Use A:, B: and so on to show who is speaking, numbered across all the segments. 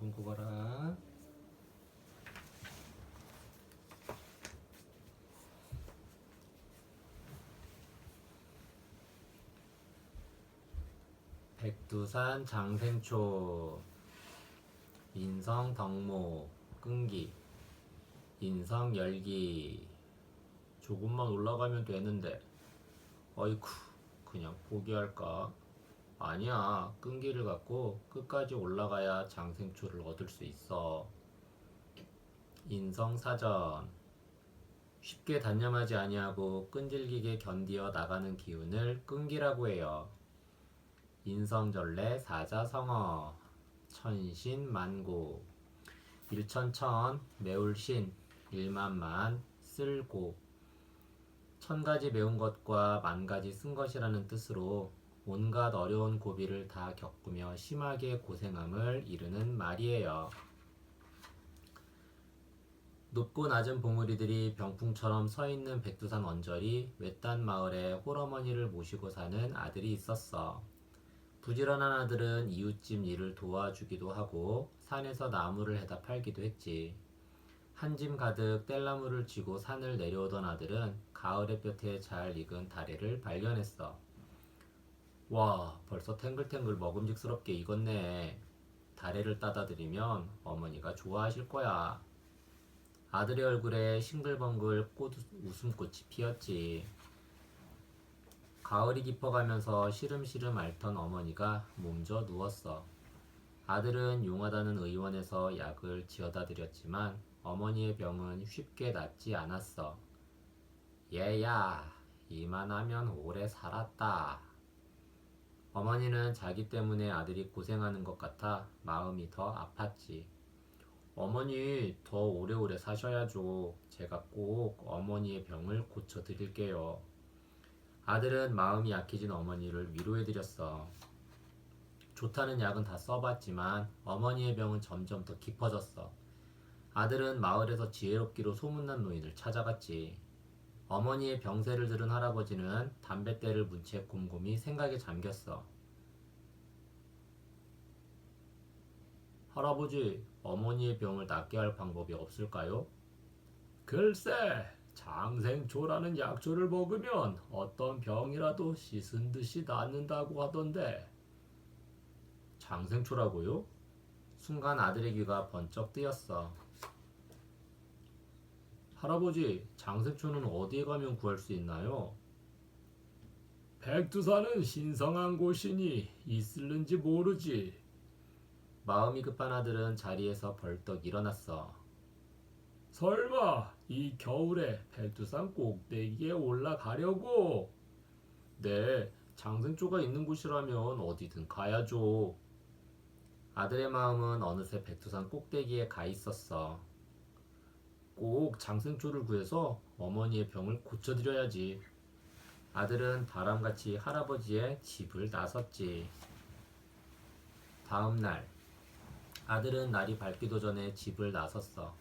A: 끊고 가라. 백두산 장생초, 인성 덕모, 끈기, 인성 열기. 조금만 올라가면 되는데, 어이쿠, 그냥 포기할까? 아니야, 끈기를 갖고 끝까지 올라가야 장생초를 얻을 수 있어. 인성사전, 쉽게 단념하지 아니하고 끈질기게 견디어 나가는 기운을 끈기라고 해요. 인성전래 사자성어, 천신만고, 일천천 매울신, 일만만 쓸고, 천가지 매운 것과 만가지 쓴 것이라는 뜻으로 온갖 어려운 고비를 다 겪으며 심하게 고생함을 이르는 말이에요. 높고 낮은 봉우리들이 병풍처럼 서 있는 백두산 언저리 외딴 마을에 홀어머니를 모시고 사는 아들이 있었어. 부지런한 아들은 이웃집 일을 도와주기도 하고 산에서 나무를 해다 팔기도 했지. 한 짐 가득 뗄나무를 쥐고 산을 내려오던 아들은 가을 햇볕에 잘 익은 다래를 발견했어. 와, 벌써 탱글탱글 먹음직스럽게 익었네. 다래를 따다 드리면 어머니가 좋아하실 거야. 아들의 얼굴에 싱글벙글 웃음꽃이 피었지. 가을이 깊어가면서 시름시름 앓던 어머니가 몸져 누웠어. 아들은 용하다는 의원에서 약을 지어다 드렸지만 어머니의 병은 쉽게 낫지 않았어. 얘야, 이만하면 오래 살았다. 어머니는 자기 때문에 아들이 고생하는 것 같아 마음이 더 아팠지. 어머니, 더 오래오래 사셔야죠. 제가 꼭 어머니의 병을 고쳐드릴게요. 아들은 마음이 약해진 어머니를 위로해드렸어. 좋다는 약은 다 써봤지만 어머니의 병은 점점 더 깊어졌어. 아들은 마을에서 지혜롭기로 소문난 노인을 찾아갔지. 어머니의 병세를 들은 할아버지는 담뱃대를 문 채 곰곰이 생각에 잠겼어. 할아버지, 어머니의 병을 낫게 할 방법이 없을까요? 글쎄, 장생초라는 약초를 먹으면 어떤 병이라도 씻은 듯이 낫는다고 하던데. 장생초라고요? 순간 아들의 귀가 번쩍 뜨였어. 할아버지, 장생초는 어디에 가면 구할 수 있나요? 백두산은 신성한 곳이니 있을는지 모르지. 마음이 급한 아들은 자리에서 벌떡 일어났어. 설마 이 겨울에 백두산 꼭대기에 올라가려고? 네, 장생초가 있는 곳이라면 어디든 가야죠. 아들의 마음은 어느새 백두산 꼭대기에 가 있었어. 꼭 장생초를 구해서 어머니의 병을 고쳐드려야지. 아들은 바람같이 할아버지의 집을 나섰지. 다음 날, 아들은 날이 밝기도 전에 집을 나섰어.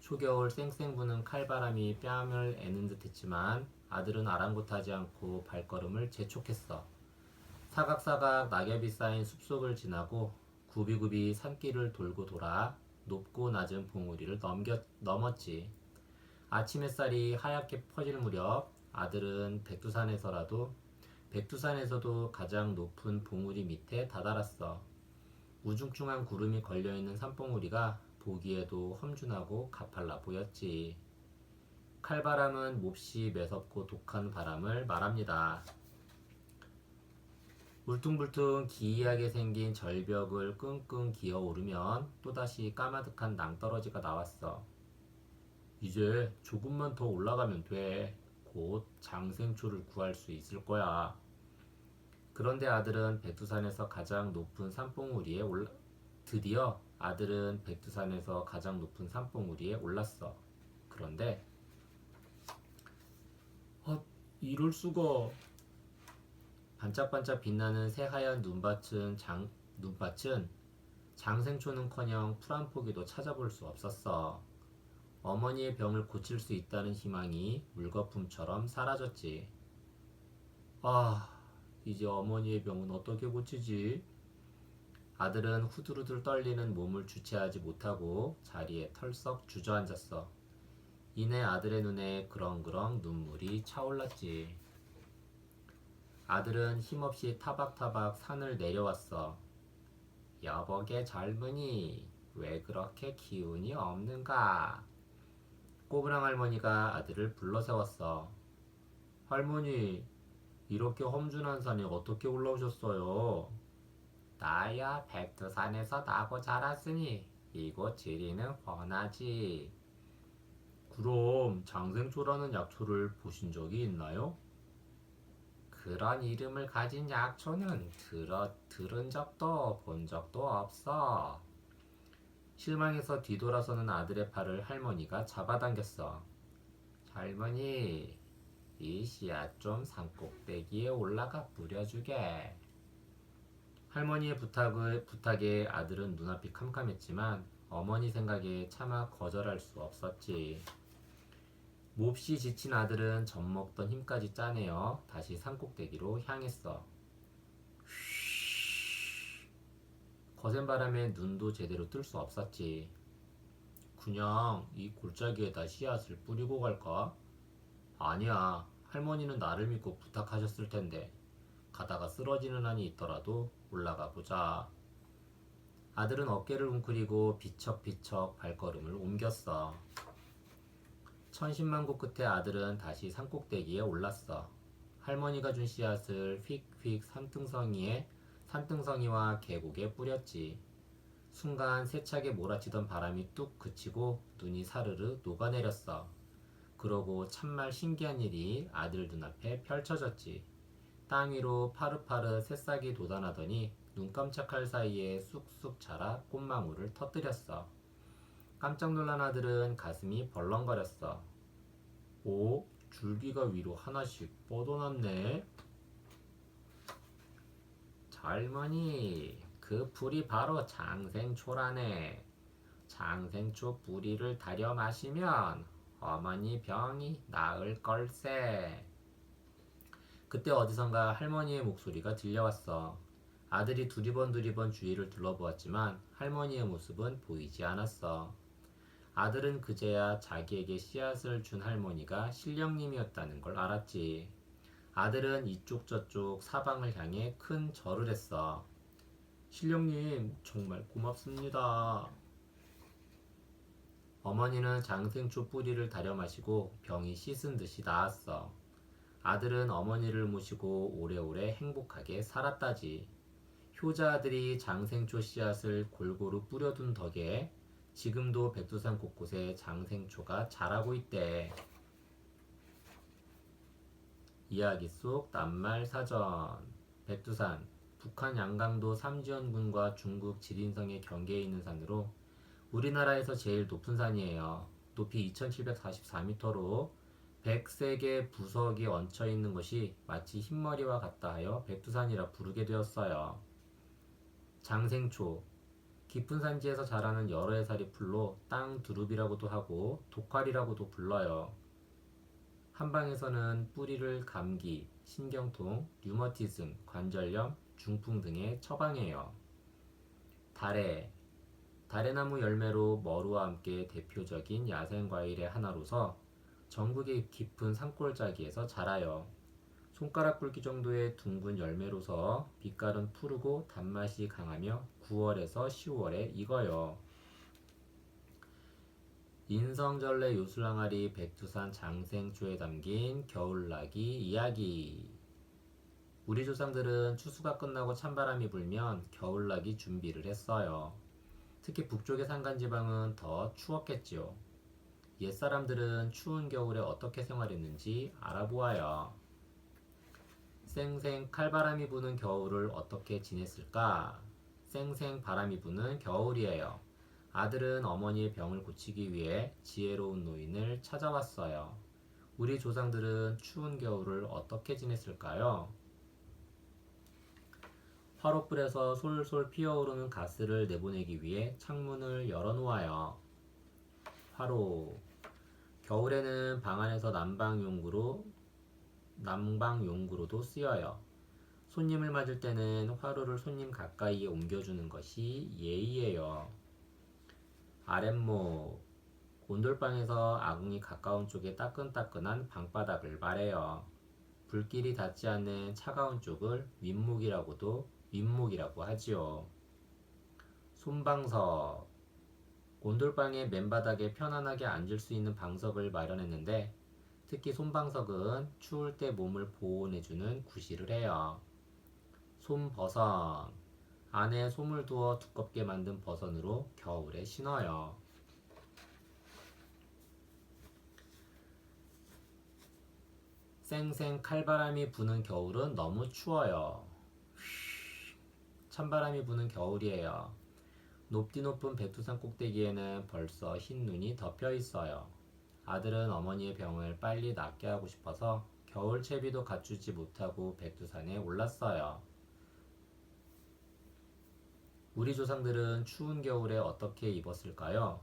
A: 초겨울 쌩쌩 부는 칼바람이 뺨을 애는 듯 했지만 아들은 아랑곳하지 않고 발걸음을 재촉했어. 사각사각 낙엽이 쌓인 숲속을 지나고 굽이굽이 산길을 돌고 돌아 높고 낮은 봉우리를 넘었지. 아침 햇살이 하얗게 퍼질 무렵 아들은 백두산에서도 가장 높은 봉우리 밑에 다다랐어. 우중충한 구름이 걸려있는 산봉우리가 보기에도 험준하고 가팔라 보였지. 칼바람은 몹시 매섭고 독한 바람을 말합니다. 울퉁불퉁 기이하게 생긴 절벽을 끙끙 기어오르면 또다시 까마득한 낭떠러지가 나왔어. 이제 조금만 더 올라가면 돼. 곧 장생초를 구할 수 있을 거야. 그런데 아들은 백두산에서 가장 높은 산봉우리에 드디어 아들은 백두산에서 가장 높은 산봉우리에 올랐어. 그런데 이럴 수가. 반짝반짝 빛나는 새하얀 눈밭은 장생초는커녕 풀 한 포기도 찾아볼 수 없었어. 어머니의 병을 고칠 수 있다는 희망이 물거품처럼 사라졌지. 아, 이제 어머니의 병은 어떻게 고치지? 아들은 후들후들 떨리는 몸을 주체하지 못하고 자리에 털썩 주저앉았어. 이내 아들의 눈에 그렁그렁 눈물이 차올랐지. 아들은 힘없이 타박타박 산을 내려왔어. 여보게 젊은이, 왜 그렇게 기운이 없는가? 꼬부랑 할머니가 아들을 불러 세웠어. 할머니, 이렇게 험준한 산에 어떻게 올라오셨어요? 나야 백두산에서 나고 자랐으니 이곳 지리는 훤하지. 그럼 장생초라는 약초를 보신 적이 있나요? 그런 이름을 가진 약초는 들은 적도 본 적도 없어. 실망해서 뒤돌아서는 아들의 팔을 할머니가 잡아당겼어. 할머니, 이 씨앗 좀 산꼭대기에 올라가 뿌려주게. 할머니의 부탁에 아들은 눈앞이 캄캄했지만 어머니 생각에 차마 거절할 수 없었지. 몹시 지친 아들은 젖먹던 힘까지 짜내어 다시 산꼭대기로 향했어. 거센 바람에 눈도 제대로 뜰 수 없었지. 그냥 이 골짜기에다 씨앗을 뿌리고 갈까? 아니야. 할머니는 나를 믿고 부탁하셨을 텐데. 가다가 쓰러지는 한이 있더라도 올라가 보자. 아들은 어깨를 웅크리고 비척비척 발걸음을 옮겼어. 천신만고 끝에 아들은 다시 산꼭대기에 올랐어. 할머니가 준 씨앗을 휙휙 산등성이와 계곡에 뿌렸지. 순간 세차게 몰아치던 바람이 뚝 그치고 눈이 사르르 녹아내렸어. 그러고 참말 신기한 일이 아들 눈앞에 펼쳐졌지. 땅 위로 파릇파릇 새싹이 돋아나더니 눈 깜짝할 사이에 쑥쑥 자라 꽃망울을 터뜨렸어. 깜짝 놀란 아들은 가슴이 벌렁거렸어. 오, 줄기가 위로 하나씩 뻗어났네. 젊은이, 그 풀이 바로 장생초라네. 장생초 뿌리를 달여 마시면 어머니 병이 나을 걸세. 그때 어디선가 할머니의 목소리가 들려왔어. 아들이 두리번 주위를 둘러보았지만 할머니의 모습은 보이지 않았어. 아들은 그제야 자기에게 씨앗을 준 할머니가 신령님이었다는 걸 알았지. 아들은 이쪽 저쪽 사방을 향해 큰 절을 했어. 신령님, 정말 고맙습니다. 어머니는 장생초 뿌리를 다려 마시고 병이 씻은 듯이 나았어. 아들은 어머니를 모시고 오래오래 행복하게 살았다지. 효자 아들이 장생초 씨앗을 골고루 뿌려둔 덕에 지금도 백두산 곳곳에 장생초가 자라고 있대. 이야기 속 낱말 사전. 백두산, 북한 양강도 삼지연군과 중국 지린성의 경계에 있는 산으로 우리나라에서 제일 높은 산이에요. 높이 2744m로 103개 부석이 얹혀 있는 것이 마치 흰머리와 같다 하여 백두산이라 부르게 되었어요. 장생초, 깊은 산지에서 자라는 여러 해살이 풀로 땅 두릅이라고도 하고 독활이라고도 불러요. 한방에서는 뿌리를 감기, 신경통, 류머티즘, 관절염, 중풍 등에 처방해요. 다래, 다래나무 열매로 머루와 함께 대표적인 야생과일의 하나로서 전국의 깊은 산골짜기에서 자라요. 손가락 굵기 정도의 둥근 열매로서 빛깔은 푸르고 단맛이 강하며 9월에서 10월에 익어요. 인성절레 요술항아리 백두산 장생초에 담긴 겨울나기 이야기. 우리 조상들은 추수가 끝나고 찬바람이 불면 겨울나기 준비를 했어요. 특히 북쪽의 산간지방은 더 추웠겠지요. 옛사람들은 추운 겨울에 어떻게 생활했는지 알아보아요. 쌩쌩 칼바람이 부는 겨울을 어떻게 지냈을까? 쌩쌩 바람이 부는 겨울이에요. 아들은 어머니의 병을 고치기 위해 지혜로운 노인을 찾아왔어요. 우리 조상들은 추운 겨울을 어떻게 지냈을까요? 화롯불에서 솔솔 피어오르는 가스를 내보내기 위해 창문을 열어놓아요. 화로. 겨울에는 방 안에서 난방용구로도 쓰여요. 손님을 맞을 때는 화로를 손님 가까이에 옮겨주는 것이 예의예요. 아랫목, 온돌방에서 아궁이 가까운 쪽에 따끈따끈한 방바닥을 말해요. 불길이 닿지 않는 차가운 쪽을 윗목이라고 하지요. 손방석, 온돌방의 맨바닥에 편안하게 앉을 수 있는 방석을 마련했는데 특히 손방석은 추울 때 몸을 보온해주는 구실을 해요. 솜버선, 안에 솜을 두어 두껍게 만든 버선으로 겨울에 신어요. 쌩쌩 칼바람이 부는 겨울은 너무 추워요. 찬바람이 부는 겨울이에요. 높디 높은 백두산 꼭대기에는 벌써 흰 눈이 덮여 있어요. 아들은 어머니의 병을 빨리 낫게 하고 싶어서 겨울 채비도 갖추지 못하고 백두산에 올랐어요. 우리 조상들은 추운 겨울에 어떻게 입었을까요?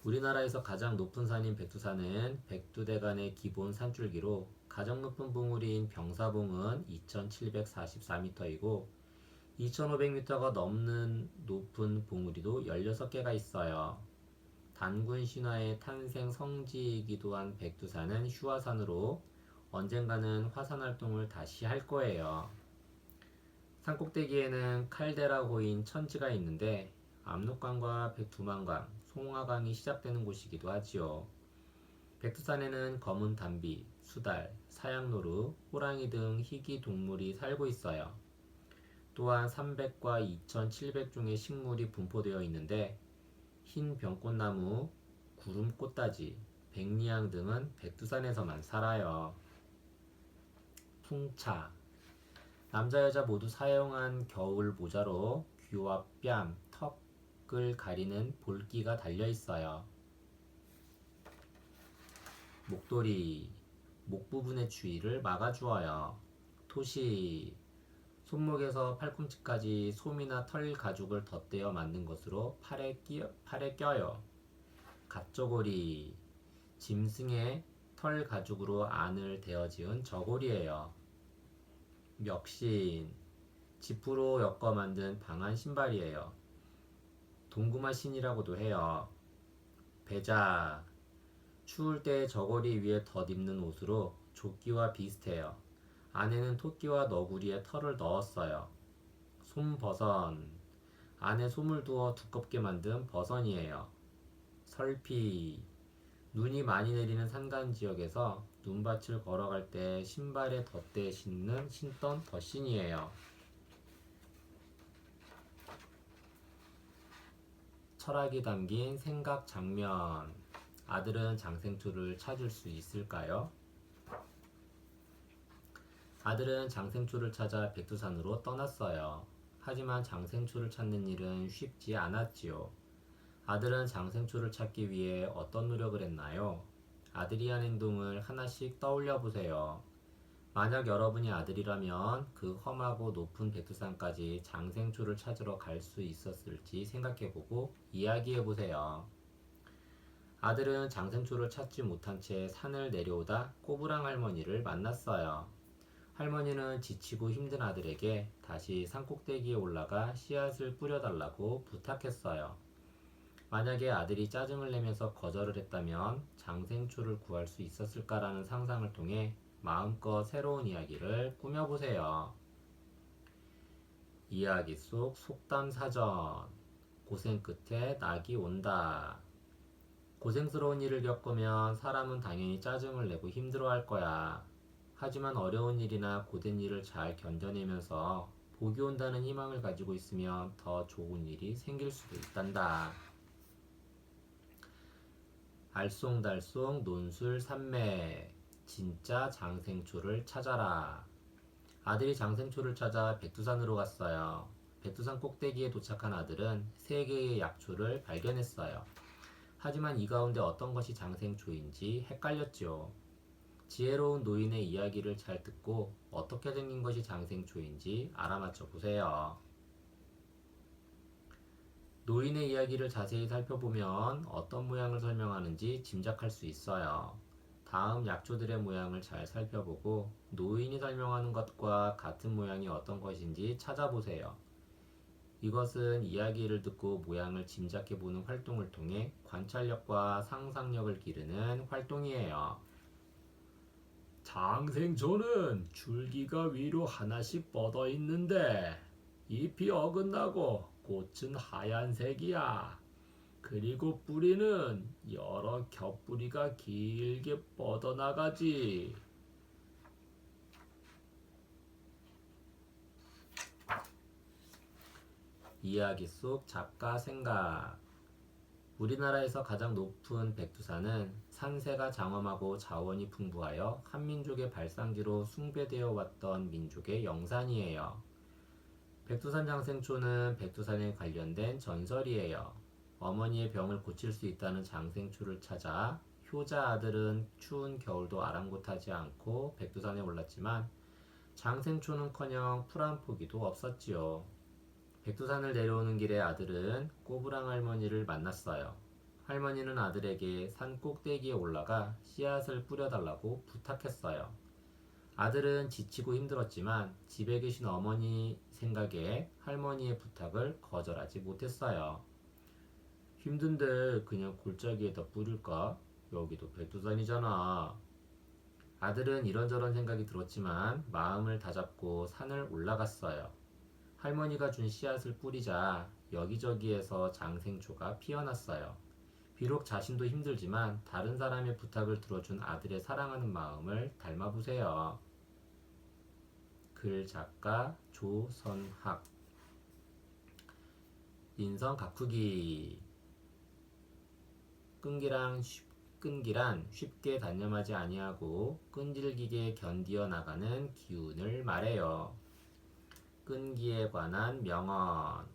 A: 우리나라에서 가장 높은 산인 백두산은 백두대간의 기본 산줄기로 가장 높은 봉우리인 병사봉은 2744m이고 2500m가 넘는 높은 봉우리도 16개가 있어요. 단군 신화의 탄생 성지이기도 한 백두산은 휴화산으로 언젠가는 화산활동을 다시 할 거예요. 산꼭대기에는 칼데라호인 천지가 있는데 압록강과 두만강, 송화강이 시작되는 곳이기도 하지요. 백두산에는 검은 담비, 수달, 사양노루, 호랑이 등 희귀 동물이 살고 있어요. 또한 300과 2700종의 식물이 분포되어 있는데 흰 병꽃나무, 구름꽃다지, 백리향 등은 백두산에서만 살아요. 풍차, 남자 여자 모두 사용한 겨울 모자로 귀와 뺨, 턱을 가리는 볼기가 달려 있어요. 목도리, 목 부분의 추위를 막아주어요. 토시, 손목에서 팔꿈치까지 솜이나 털 가죽을 덧대어 만든 것으로 팔에 껴요. 갓저고리, 짐승의 털 가죽으로 안을 대어 지은 저고리예요. 멱신, 지프로 엮어 만든 방한 신발이에요. 동구마 신이라고도 해요. 배작, 추울 때 저고리 위에 덧입는 옷으로 조끼와 비슷해요. 안에는 토끼와 너구리의 털을 넣었어요. 솜버선, 안에 솜을 두어 두껍게 만든 버선이에요. 설피, 눈이 많이 내리는 산간 지역에서 눈밭을 걸어갈 때 신발에 덧대 신던 덧신이에요. 철학이 담긴 생각 장면. 아들은 장생초를 찾을 수 있을까요? 아들은 장생초를 찾아 백두산으로 떠났어요. 하지만 장생초를 찾는 일은 쉽지 않았지요. 아들은 장생초를 찾기 위해 어떤 노력을 했나요? 아들이 한 행동을 하나씩 떠올려 보세요. 만약 여러분이 아들이라면 그 험하고 높은 백두산까지 장생초를 찾으러 갈 수 있었을지 생각해보고 이야기해보세요. 아들은 장생초를 찾지 못한 채 산을 내려오다 꼬부랑 할머니를 만났어요. 할머니는 지치고 힘든 아들에게 다시 산꼭대기에 올라가 씨앗을 뿌려달라고 부탁했어요. 만약에 아들이 짜증을 내면서 거절을 했다면 장생초를 구할 수 있었을까라는 상상을 통해 마음껏 새로운 이야기를 꾸며보세요. 이야기 속 속담사전. 고생 끝에 낙이 온다. 고생스러운 일을 겪으면 사람은 당연히 짜증을 내고 힘들어할 거야. 하지만 어려운 일이나 고된 일을 잘 견뎌내면서 복이 온다는 희망을 가지고 있으면 더 좋은 일이 생길 수도 있단다. 알쏭달쏭 논술산맥. 진짜 장생초를 찾아라. 아들이 장생초를 찾아 백두산으로 갔어요. 백두산 꼭대기에 도착한 아들은 3개의 약초를 발견했어요. 하지만 이 가운데 어떤 것이 장생초인지 헷갈렸죠. 지혜로운 노인의 이야기를 잘 듣고 어떻게 생긴 것이 장생초인지 알아맞혀 보세요. 노인의 이야기를 자세히 살펴보면 어떤 모양을 설명하는지 짐작할 수 있어요. 다음 약초들의 모양을 잘 살펴보고 노인이 설명하는 것과 같은 모양이 어떤 것인지 찾아보세요. 이것은 이야기를 듣고 모양을 짐작해보는 활동을 통해 관찰력과 상상력을 기르는 활동이에요. 장생초는 줄기가 위로 하나씩 뻗어 있는데 잎이 어긋나고 꽃은 하얀색이야. 그리고 뿌리는 여러 겹뿌리가 길게 뻗어나가지. 이야기 속 작가 생각. 우리나라에서 가장 높은 백두산은 산세가 장엄하고 자원이 풍부하여 한민족의 발상지로 숭배되어 왔던 민족의 영산이에요. 백두산 장생초는 백두산에 관련된 전설이에요. 어머니의 병을 고칠 수 있다는 장생초를 찾아 효자 아들은 추운 겨울도 아랑곳하지 않고 백두산에 올랐지만 장생초는커녕 풀 한 포기도 없었지요. 백두산을 내려오는 길에 아들은 꼬부랑 할머니를 만났어요. 할머니는 아들에게 산 꼭대기에 올라가 씨앗을 뿌려달라고 부탁했어요. 아들은 지치고 힘들었지만 집에 계신 어머니 생각에 할머니의 부탁을 거절하지 못했어요. 힘든데 그냥 골짜기에다 뿌릴까? 여기도 백두산이잖아. 아들은 이런저런 생각이 들었지만 마음을 다잡고 산을 올라갔어요. 할머니가 준 씨앗을 뿌리자 여기저기에서 장생초가 피어났어요. 비록 자신도 힘들지만 다른 사람의 부탁을 들어준 아들의 사랑하는 마음을 닮아보세요. 글 작가 조선학. 인성 가꾸기. 끈기란 쉽게 단념하지 아니하고 끈질기게 견디어 나가는 기운을 말해요. 끈기에 관한 명언.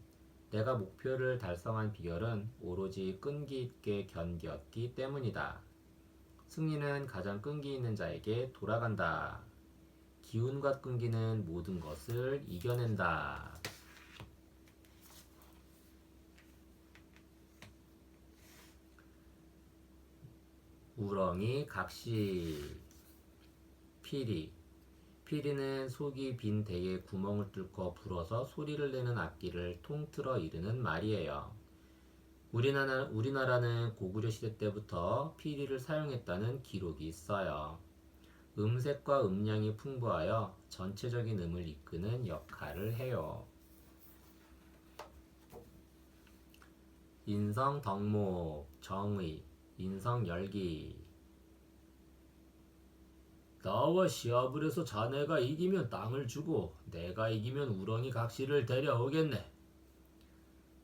A: 내가 목표를 달성한 비결은 오로지 끈기 있게 견뎠기 때문이다. 승리는 가장 끈기 있는 자에게 돌아간다. 기운과 끈기는 모든 것을 이겨낸다. 우렁이 각시. 피리는 속이 빈 대에 구멍을 뚫고 불어서 소리를 내는 악기를 통틀어 이르는 말이에요. 우리나라는 고구려 시대 때부터 피리를 사용했다는 기록이 있어요. 음색과 음량이 풍부하여 전체적인 음을 이끄는 역할을 해요. 인성덕목, 정의, 인성열기. 나와 시합을 해서 자네가 이기면 땅을 주고 내가 이기면 우렁이 각시를 데려오겠네.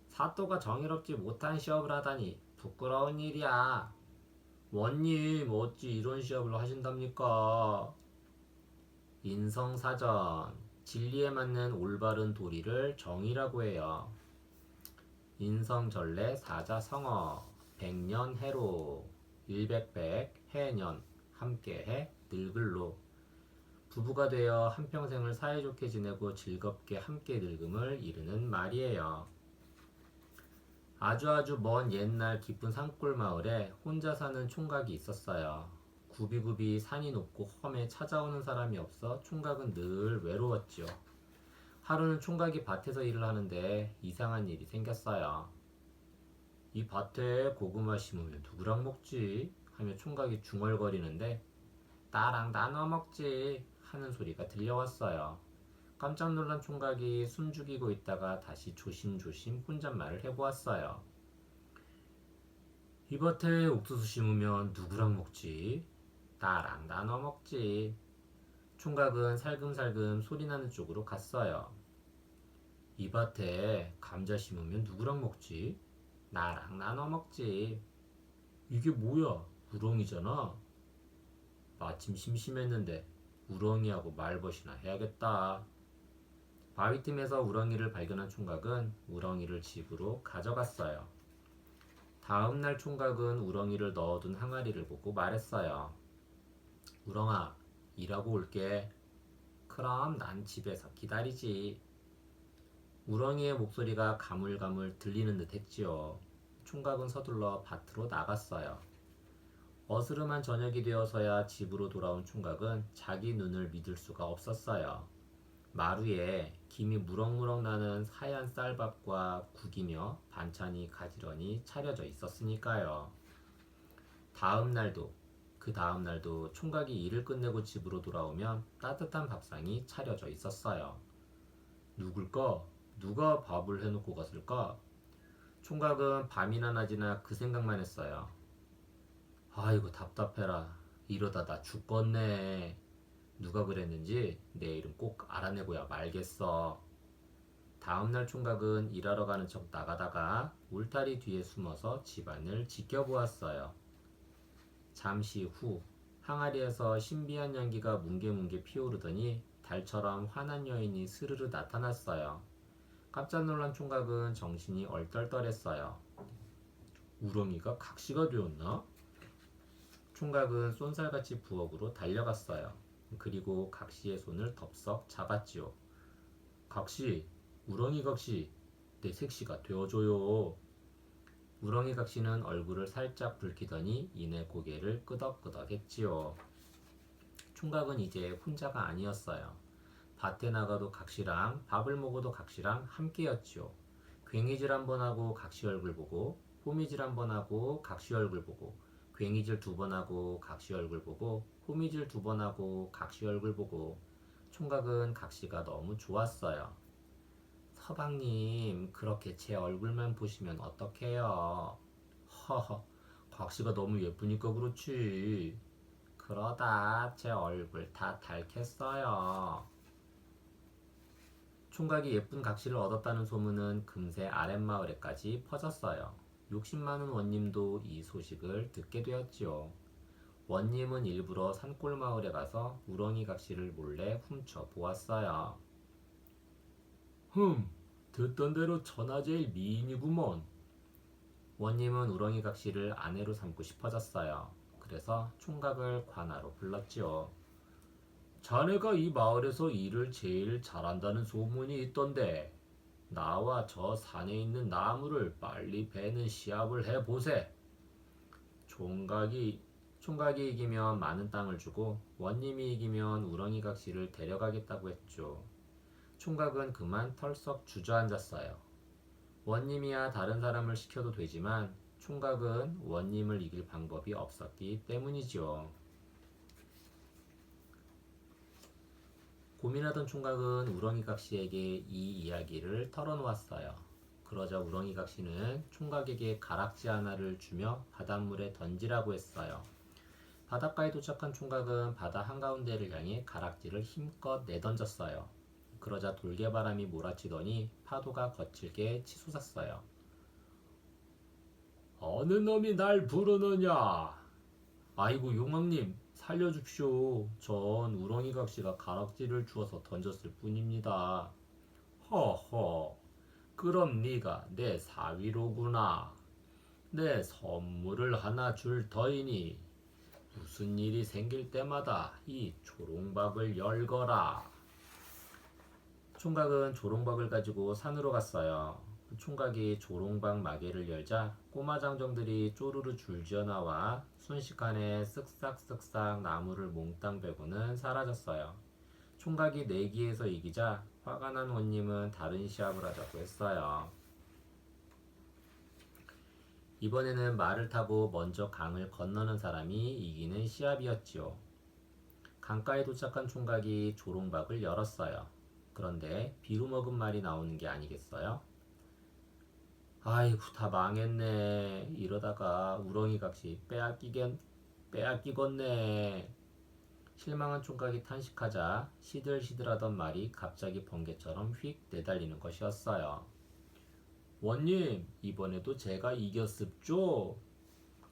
A: 사또가 정의롭지 못한 시합을 하다니 부끄러운 일이야. 원님 어찌 이런 시합을 하신답니까? 인성사전. 진리에 맞는 올바른 도리를 정의라고 해요. 인성전래 사자성어. 백년해로. 일백백 해년 함께해 늙을로. 부부가 되어 한평생을 사이좋게 지내고 즐겁게 함께 늙음을 이르는 말이에요. 아주 먼 옛날 깊은 산골 마을에 혼자 사는 총각이 있었어요. 굽이굽이 산이 높고 험해 찾아오는 사람이 없어 총각은 늘 외로웠죠. 하루는 총각이 밭에서 일을 하는데 이상한 일이 생겼어요. 이 밭에 고구마 심으면 누구랑 먹지? 하며 총각이 중얼거리는데 나랑 나눠 먹지 하는 소리가 들려왔어요. 깜짝 놀란 총각이 숨죽이고 있다가 다시 조심조심 혼잣말을 해보았어요. 이 밭에 옥수수 심으면 누구랑 먹지? 나랑 나눠 먹지. 총각은 살금살금 소리나는 쪽으로 갔어요. 이 밭에 감자 심으면 누구랑 먹지? 나랑 나눠 먹지. 이게 뭐야? 우렁이잖아. 마침 심심했는데 우렁이하고 말벗이나 해야겠다. 바위 틈에서 우렁이를 발견한 총각은 우렁이를 집으로 가져갔어요. 다음날 총각은 우렁이를 넣어둔 항아리를 보고 말했어요. 우렁아, 일하고 올게. 그럼 난 집에서 기다리지. 우렁이의 목소리가 가물가물 들리는 듯 했지요. 총각은 서둘러 밭으로 나갔어요. 어스름한 저녁이 되어서야 집으로 돌아온 총각은 자기 눈을 믿을 수가 없었어요. 마루에 김이 무럭무럭 나는 하얀 쌀밥과 국이며 반찬이 가지런히 차려져 있었으니까요. 그 다음 날도 총각이 일을 끝내고 집으로 돌아오면 따뜻한 밥상이 차려져 있었어요. 누굴까? 누가 밥을 해놓고 갔을까? 총각은 밤이나 낮이나 그 생각만 했어요. 아이고 답답해라. 이러다 나 죽겠네. 누가 그랬는지 내일은 꼭 알아내고야 말겠어. 다음날 총각은 일하러 가는 척 나가다가 울타리 뒤에 숨어서 집안을 지켜보았어요. 잠시 후 항아리에서 신비한 향기가 뭉게뭉게 피어오르더니 달처럼 환한 여인이 스르르 나타났어요. 깜짝 놀란 총각은 정신이 얼떨떨했어요. 우렁이가 각시가 되었나? 총각은 쏜살같이 부엌으로 달려갔어요. 그리고 각시의 손을 덥석 잡았지요. 각시, 우렁이 각시, 내 색시가 되어줘요. 우렁이 각시는 얼굴을 살짝 붉히더니 이내 고개를 끄덕끄덕 했지요. 총각은 이제 혼자가 아니었어요. 밭에 나가도 각시랑 밥을 먹어도 각시랑 함께였지요. 괭이질 한번 하고 각시 얼굴 보고, 호미질 한번 하고 각시 얼굴 보고, 괭이질 두 번 하고 각시 얼굴 보고, 호미질 두 번 하고 각시 얼굴 보고. 총각은 각시가 너무 좋았어요. 서방님, 그렇게 제 얼굴만 보시면 어떡해요? 허허, 각시가 너무 예쁘니까 그렇지. 그러다 제 얼굴 다 닳겠어요. 총각이 예쁜 각시를 얻었다는 소문은 금세 아랫마을에까지 퍼졌어요. 욕심 많은 원님도 이 소식을 듣게 되었지요. 원님은 일부러 산골마을에 가서 우렁이 각시를 몰래 훔쳐 보았어요. 듣던 대로 천하제일 미인이구먼. 원님은 우렁이 각시를 아내로 삼고 싶어졌어요. 그래서 총각을 관하로 불렀지요. 자네가 이 마을에서 일을 제일 잘한다는 소문이 있던데 나와 저 산에 있는 나무를 빨리 베는 시합을 해보세. 총각이 총각이 이기면 많은 땅을 주고 원님이 이기면 우렁이 각시를 데려가겠다고 했죠. 총각은 그만 털썩 주저앉았어요. 원님이야 다른 사람을 시켜도 되지만 총각은 원님을 이길 방법이 없었기 때문이지요. 고민하던 총각은 우렁이 각시에게 이 이야기를 털어놓았어요. 그러자 우렁이 각시는 총각에게 가락지 하나를 주며 바닷물에 던지라고 했어요. 바닷가에 도착한 총각은 바다 한가운데를 향해 가락지를 힘껏 내던졌어요. 그러자 돌개바람이 몰아치더니 파도가 거칠게 치솟았어요. 어느 놈이 날 부르느냐? 아이고 용왕님 살려줍시오. 전 우렁이 각시가 가락지를 주어서 던졌을 뿐입니다. 허허, 그럼 네가 내 사위로구나. 내 선물을 하나 줄 터이니 무슨 일이 생길 때마다 이 조롱박을 열거라. 총각은 조롱박을 가지고 산으로 갔어요. 총각이 조롱박 마개를 열자 꼬마 장정들이 쪼르르 줄지어 나와 순식간에 쓱싹쓱싹 나무를 몽땅 베고는 사라졌어요. 총각이 내기에서 이기자 화가 난 원님은 다른 시합을 하자고 했어요. 이번에는 말을 타고 먼저 강을 건너는 사람이 이기는 시합이었지요. 강가에 도착한 총각이 조롱박을 열었어요. 그런데 비루먹은 말이 나오는 게 아니겠어요? 아이고 다 망했네. 이러다가 우렁이 각시 빼앗기겠네. 실망한 총각이 탄식하자 시들시들하던 말이 갑자기 번개처럼 휙 내달리는 것이었어요. 원님, 이번에도 제가 이겼습죠?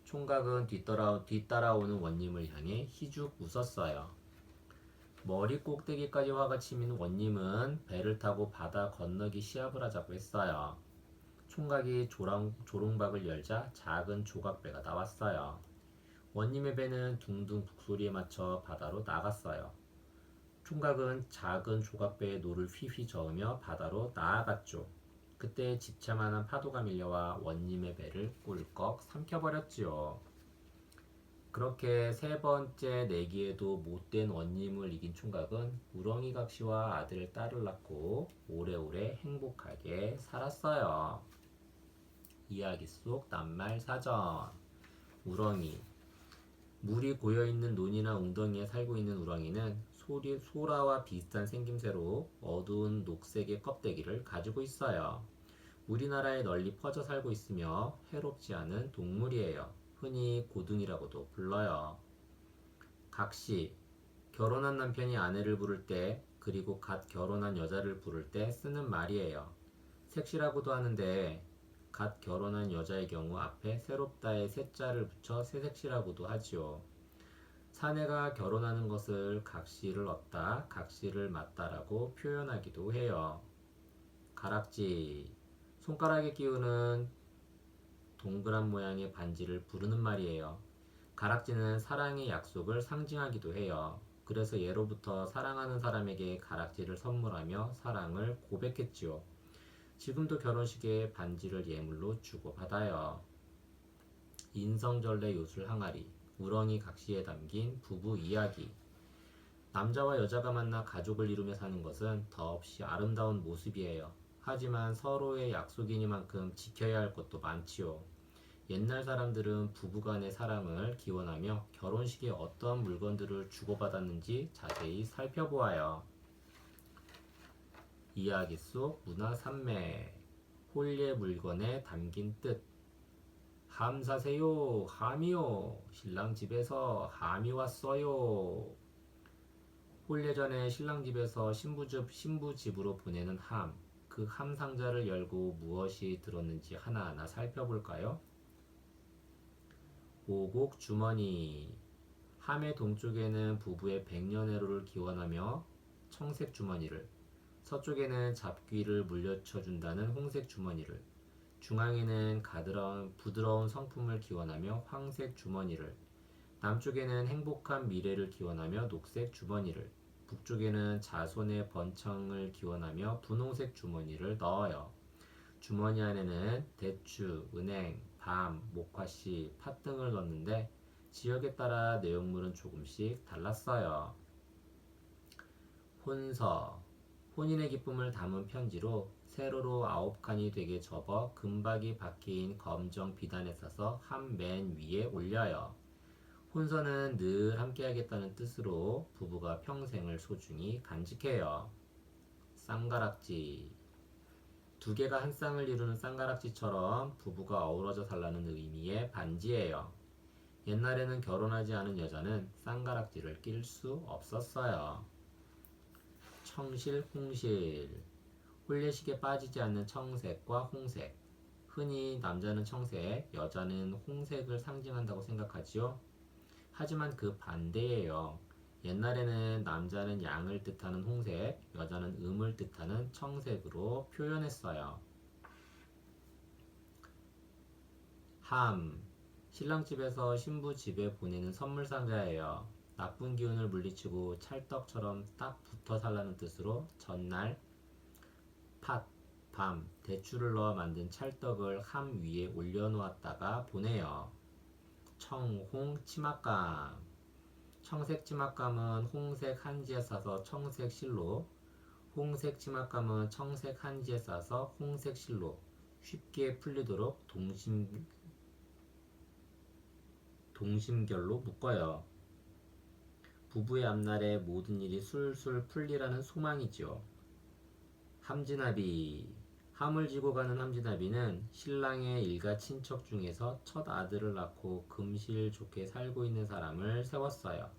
A: 총각은 뒤따라오는 원님을 향해 희죽 웃었어요. 머리 꼭대기까지 화가 치민 원님은 배를 타고 바다 건너기 시합을 하자고 했어요. 총각이 조롱박을 열자 작은 조각배가 나왔어요. 원님의 배는 둥둥 북소리에 맞춰 바다로 나갔어요. 총각은 작은 조각배에 노를 휘휘 저으며 바다로 나아갔죠. 그때 집채만한 파도가 밀려와 원님의 배를 꿀꺽 삼켜버렸지요. 그렇게 세 번째 내기에도 못된 원님을 이긴 총각은 우렁이 각시와 아들 딸을 낳고 오래오래 행복하게 살았어요. 이야기 속 낱말 사전. 우렁이. 물이 고여있는 논이나 웅덩이에 살고 있는 우렁이는 소라와 비슷한 생김새로 어두운 녹색의 껍데기를 가지고 있어요. 우리나라에 널리 퍼져 살고 있으며 해롭지 않은 동물이에요. 흔히 고둥이라고도 불러요. 각시. 결혼한 남편이 아내를 부를 때, 그리고 갓 결혼한 여자를 부를 때 쓰는 말이에요. 색시라고도 하는데 갓 결혼한 여자의 경우 앞에 새롭다의 새자를 붙여 새색시라고도 하지요. 사내가 결혼하는 것을 각시를 얻다, 각시를 맞다라고 표현하기도 해요. 가락지. 손가락에 끼우는 동그란 모양의 반지를 부르는 말이에요. 가락지는 사랑의 약속을 상징하기도 해요. 그래서 예로부터 사랑하는 사람에게 가락지를 선물하며 사랑을 고백했지요. 지금도 결혼식에 반지를 예물로 주고받아요. 인성절레 요술 항아리. 우렁이 각시에 담긴 부부 이야기. 남자와 여자가 만나 가족을 이루며 사는 것은 더없이 아름다운 모습이에요. 하지만 서로의 약속이니만큼 지켜야 할 것도 많지요. 옛날 사람들은 부부간의 사랑을 기원하며 결혼식에 어떤 물건들을 주고받았는지 자세히 살펴보아요. 이야기 속 문화 산맥. 홀례 물건에 담긴 뜻. 함 사세요, 함이요. 신랑 집에서 함이 왔어요. 홀례 전에 신랑 집에서 신부 집으로 보내는 함. 그 함 상자를 열고 무엇이 들었는지 하나하나 살펴볼까요? 오곡 주머니. 함의 동쪽에는 부부의 백년해로를 기원하며 청색 주머니를, 서쪽에는 잡귀를 물려쳐준다는 홍색 주머니를, 중앙에는 부드러운 성품을 기원하며 황색 주머니를, 남쪽에는 행복한 미래를 기원하며 녹색 주머니를, 북쪽에는 자손의 번창을 기원하며 분홍색 주머니를 넣어요. 주머니 안에는 대추, 은행, 밤, 목화씨, 팥 등을 넣는데 지역에 따라 내용물은 조금씩 달랐어요. 혼서. 혼인의 기쁨을 담은 편지로 세로로 9칸이 되게 접어 금박이 박힌 검정 비단에 싸서 한 맨 위에 올려요. 혼서는 늘 함께하겠다는 뜻으로 부부가 평생을 소중히 간직해요. 쌍가락지. 두 개가 한 쌍을 이루는 쌍가락지처럼 부부가 어우러져 살라는 의미의 반지예요. 옛날에는 결혼하지 않은 여자는 쌍가락지를 낄 수 없었어요. 청실, 홍실. 홀례식에 빠지지 않는 청색과 홍색. 흔히 남자는 청색, 여자는 홍색을 상징한다고 생각하지요. 하지만 그 반대예요. 옛날에는 남자는 양을 뜻하는 홍색, 여자는 음을 뜻하는 청색으로 표현했어요. 함. 신랑 집에서 신부 집에 보내는 선물 상자예요. 나쁜 기운을 물리치고 찰떡처럼 딱 붙어 살라는 뜻으로 전날 팥, 밤, 대추를 넣어 만든 찰떡을 함 위에 올려놓았다가 보내요. 청홍 치맛감. 청색 치맛감은 홍색 한지에 싸서 청색 실로, 홍색 치맛감은 청색 한지에 싸서 홍색 실로 쉽게 풀리도록 동심결로 묶어요. 부부의 앞날에 모든 일이 술술 풀리라는 소망이지요. 함지나비. 함을 지고 가는 함지나비는 신랑의 일가 친척 중에서 첫 아들을 낳고 금실 좋게 살고 있는 사람을 세웠어요.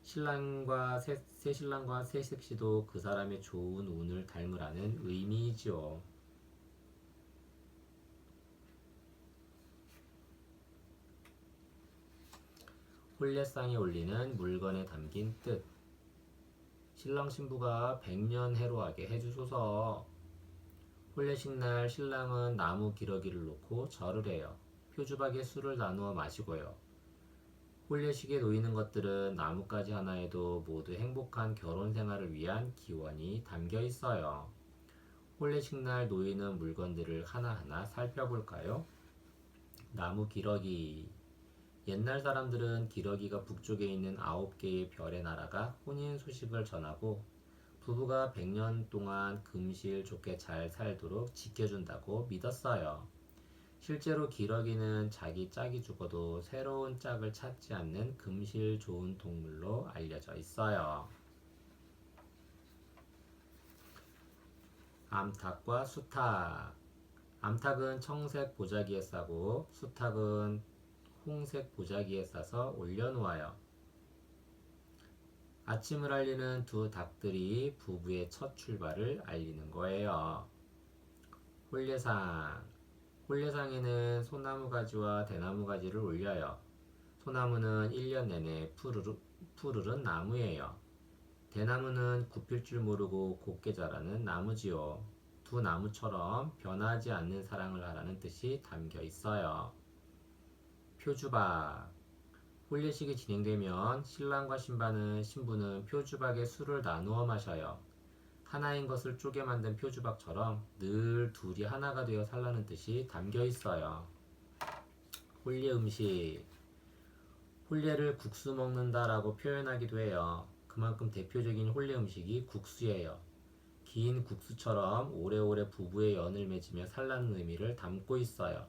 A: 새신랑과 새색시도 그 사람의 좋은 운을 닮으라는 의미이지요. 홀례상에 올리는 물건에 담긴 뜻. 신랑 신부가 백년해로하게 해주소서. 홀례식 날 신랑은 나무 기러기를 놓고 절을 해요. 표주박에 술을 나누어 마시고요. 홀례식에 놓이는 것들은 나뭇가지 하나에도 모두 행복한 결혼 생활을 위한 기원이 담겨 있어요. 홀례식 날 놓이는 물건들을 하나하나 살펴볼까요? 나무 기러기. 옛날 사람들은 기러기가 북쪽에 있는 9개의 별의 나라가 혼인 소식을 전하고 부부가 100년 동안 금실 좋게 잘 살도록 지켜준다고 믿었어요. 실제로 기러기는 자기 짝이 죽어도 새로운 짝을 찾지 않는 금실 좋은 동물로 알려져 있어요. 암탉과 수탉. 암탉은 청색 보자기에 싸고 수탉은 홍색 보자기에 싸서 올려놓아요. 아침을 알리는 두 닭들이 부부의 첫 출발을 알리는 거예요. 홀례상. 홀례상에는 소나무 가지와 대나무 가지를 올려요. 소나무는 1년 내내 푸르른 나무예요. 대나무는 굽힐 줄 모르고 곱게 자라는 나무지요. 두 나무처럼 변하지 않는 사랑을 하라는 뜻이 담겨 있어요. 표주박. 혼례식이 진행되면 신랑과 신부는 표주박에 술을 나누어 마셔요. 하나인 것을 쪼개 만든 표주박처럼 늘 둘이 하나가 되어 살라는 뜻이 담겨 있어요. 혼례 음식. 혼례를 국수 먹는다라고 표현하기도 해요. 그만큼 대표적인 혼례 음식이 국수예요. 긴 국수처럼 오래오래 부부의 연을 맺으며 살라는 의미를 담고 있어요.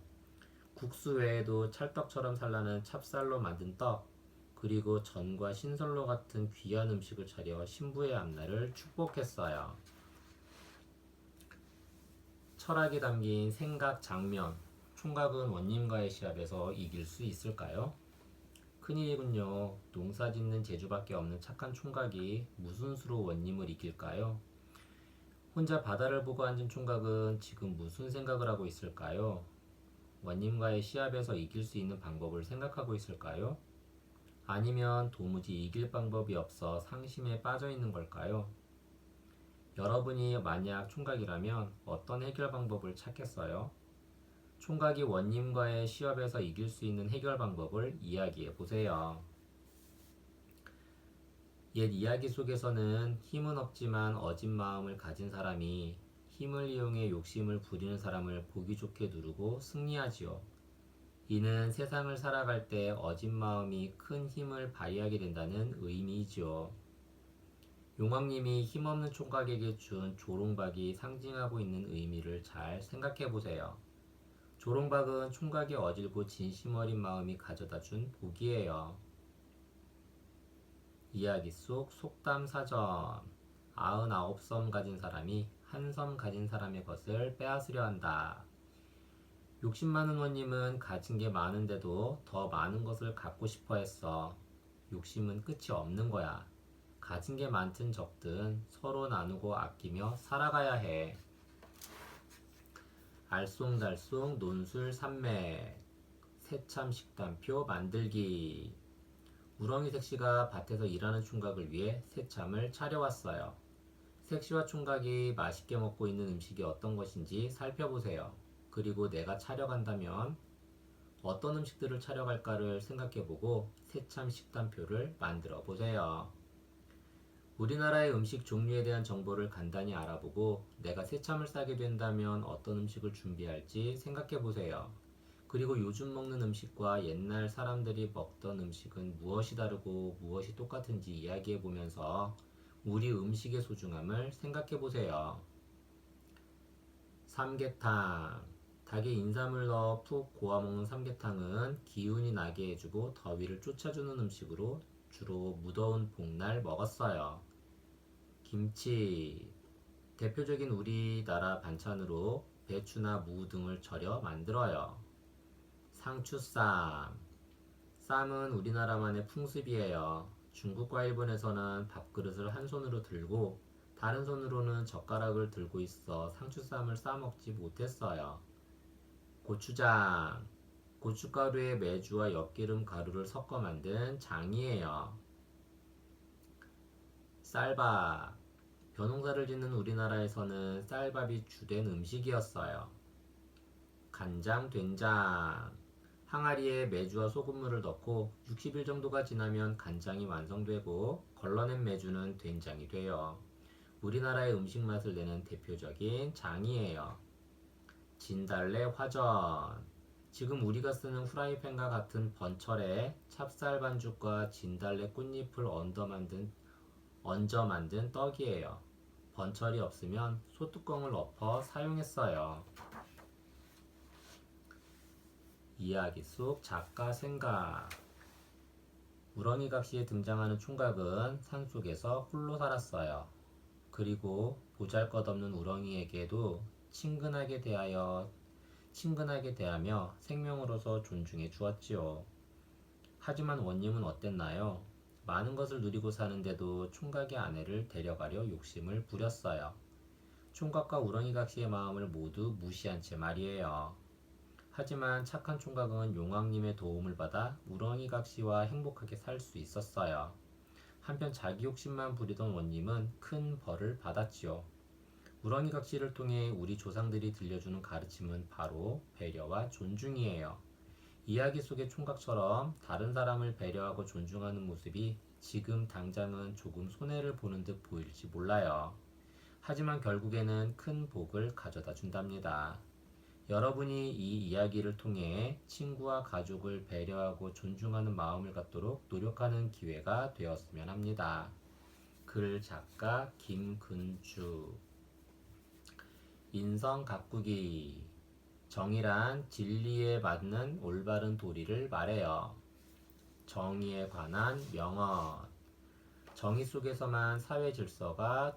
A: 국수 외에도 찰떡처럼 살라는 찹쌀로 만든 떡, 그리고 전과 신선로 같은 귀한 음식을 차려 신부의 앞날을 축복했어요. 철학이 담긴 생각 장면. 총각은 원님과의 시합에서 이길 수 있을까요? 큰일이군요. 농사 짓는 재주밖에 없는 착한 총각이 무슨 수로 원님을 이길까요? 혼자 바다를 보고 앉은 총각은 지금 무슨 생각을 하고 있을까요? 원님과의 시합에서 이길 수 있는 방법을 생각하고 있을까요? 아니면 도무지 이길 방법이 없어 상심에 빠져 있는 걸까요? 여러분이 만약 총각이라면 어떤 해결 방법을 찾겠어요? 총각이 원님과의 시합에서 이길 수 있는 해결 방법을 이야기해 보세요. 옛 이야기 속에서는 힘은 없지만 어진 마음을 가진 사람이 힘을 이용해 욕심을 부리는 사람을 보기 좋게 누르고 승리하지요. 이는 세상을 살아갈 때 어진 마음이 큰 힘을 발휘하게 된다는 의미이지요. 용왕님이 힘없는 총각에게 준 조롱박이 상징하고 있는 의미를 잘 생각해 보세요. 조롱박은 총각의 어질고 진심 어린 마음이 가져다 준 복이에요. 이야기 속 속담사전. 99섬 가진 사람이 한 섬 가진 사람의 것을 빼앗으려 한다. 욕심 많은 원님은 가진 게 많은데도 더 많은 것을 갖고 싶어 했어. 욕심은 끝이 없는 거야. 가진 게 많든 적든 서로 나누고 아끼며 살아가야 해. 알쏭달쏭 논술산맥. 새참 식단표 만들기. 우렁이 색시가 밭에서 일하는 총각을 위해 새참을 차려왔어요. 색시와 총각이 맛있게 먹고 있는 음식이 어떤 것인지 살펴보세요. 그리고 내가 차려간다면 어떤 음식들을 차려갈까를 생각해보고 새참 식단표를 만들어 보세요. 우리나라의 음식 종류에 대한 정보를 간단히 알아보고 내가 새참을 싸게 된다면 어떤 음식을 준비할지 생각해 보세요. 그리고 요즘 먹는 음식과 옛날 사람들이 먹던 음식은 무엇이 다르고 무엇이 똑같은지 이야기해 보면서 우리 음식의 소중함을 생각해 보세요. 삼계탕. 닭에 인삼을 넣어 푹 고아 먹는 삼계탕은 기운이 나게 해주고 더위를 쫓아주는 음식으로 주로 무더운 복날 먹었어요. 김치. 대표적인 우리나라 반찬으로 배추나 무 등을 절여 만들어요. 상추쌈. 쌈은 우리나라만의 풍습이에요. 중국과 일본에서는 밥그릇을 한 손으로 들고 다른 손으로는 젓가락을 들고 있어 상추쌈을 싸먹지 못했어요. 고추장. 고춧가루에 메주와 엿기름 가루를 섞어 만든 장이에요. 쌀밥. 벼농사를 짓는 우리나라에서는 쌀밥이 주된 음식이었어요. 간장, 된장. 항아리에 메주와 소금물을 넣고 60일 정도가 지나면 간장이 완성되고 걸러낸 메주는 된장이 돼요. 우리나라의 음식 맛을 내는 대표적인 장이에요. 진달래 화전. 지금 우리가 쓰는 후라이팬과 같은 번철에 찹쌀 반죽과 진달래 꽃잎을 얹어 만든 떡이에요. 번철이 없으면 소뚜껑을 엎어 사용했어요. 이야기 속 작가 생각. 우렁이각시에 등장하는 총각은 산속에서 홀로 살았어요. 그리고 보잘것없는 우렁이에게도 친근하게 대하며 생명으로서 존중해 주었지요. 하지만 원님은 어땠나요? 많은 것을 누리고 사는데도 총각의 아내를 데려가려 욕심을 부렸어요. 총각과 우렁이각시의 마음을 모두 무시한 채 말이에요. 하지만 착한 총각은 용왕님의 도움을 받아 우렁이각시와 행복하게 살 수 있었어요. 한편 자기 욕심만 부리던 원님은 큰 벌을 받았지요. 우렁이각시를 통해 우리 조상들이 들려주는 가르침은 바로 배려와 존중이에요. 이야기 속의 총각처럼 다른 사람을 배려하고 존중하는 모습이 지금 당장은 조금 손해를 보는 듯 보일지 몰라요. 하지만 결국에는 큰 복을 가져다 준답니다. 여러분이 이 이야기를 통해 친구와 가족을 배려하고 존중하는 마음을 갖도록 노력하는 기회가 되었으면 합니다. 글 작가 김근주. 인성 가꾸기. 정의란 진리에 맞는 올바른 도리를 말해요. 정의에 관한 명언. 정의 속에서만 사회 질서가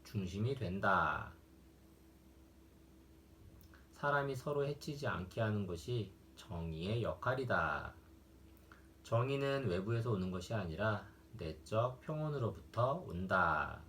A: 중심이 된다. 사람이 서로 해치지 않게 하는 것이 정의의 역할이다. 정의는 외부에서 오는 것이 아니라 내적 평온으로부터 온다.